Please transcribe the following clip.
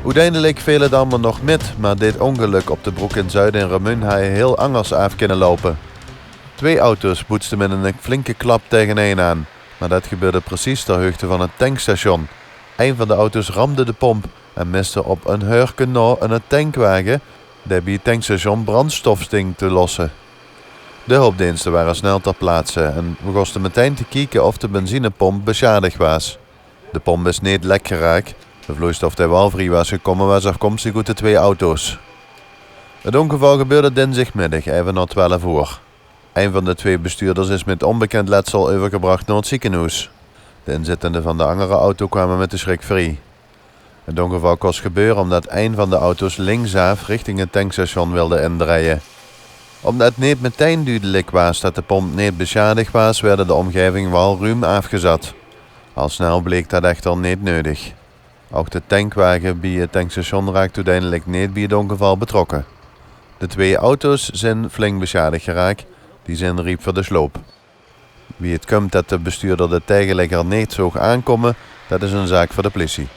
Uiteindelijk viel het allemaal nog met, maar dit ongeluk op de Broek in Zuiden in Remun had je heel anders af kunnen lopen. 2 auto's boetsten met een flinke klap tegen een aan, maar dat gebeurde precies ter hoogte van het tankstation. Een van de auto's ramde de pomp en miste op een hurken na een tankwagen die bij het tankstation brandstof sting te lossen. De hulpdiensten waren snel ter plaatse en we kosten meteen te kijken of de benzinepomp beschadigd was. De pomp is niet lek geraakt. De vloeistof die wel vrij was gekomen was afkomstig uit de 2 auto's. Het ongeval gebeurde dinsdagmiddag, even na 12 uur. Een van de 2 bestuurders is met onbekend letsel overgebracht naar het ziekenhuis. De inzittenden van de andere auto kwamen met de schrik vrij. Het ongeval kost gebeuren omdat een van de auto's linksaf richting het tankstation wilde indraaien. Omdat het niet meteen duidelijk was dat de pomp niet beschadigd was, werd de omgeving wel ruim afgezet. Al snel bleek dat echter niet nodig. Ook de tankwagen bij het tankstation raakt uiteindelijk niet bij het ongeval betrokken. De 2 auto's zijn flink beschadigd geraakt, die zijn riep voor de sloop. Wie het komt dat de bestuurder de tegenligger niet zag aankomen, dat is een zaak voor de politie.